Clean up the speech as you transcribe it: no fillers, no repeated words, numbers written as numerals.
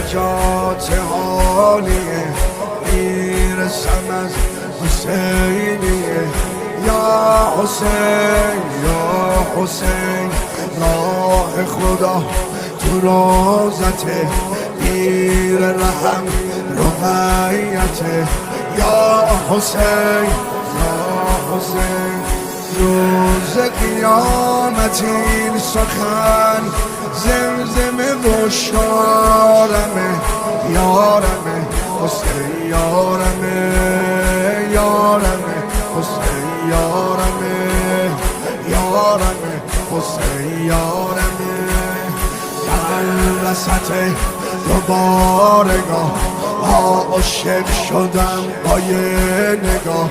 نجات حالیه، میرسم از حسینیه. یا حسین یا حسین، راه خدا تو روزته، پیر رحم رقیته. یا حسین یا حسین، روز قیامت این سخن زمزمه و شارمه، یارمه حسین یارمه، یارمه حسین یارمه، یارمه حسین یارمه. در وسط دوبارگاه عاشق شدم با یه نگاه.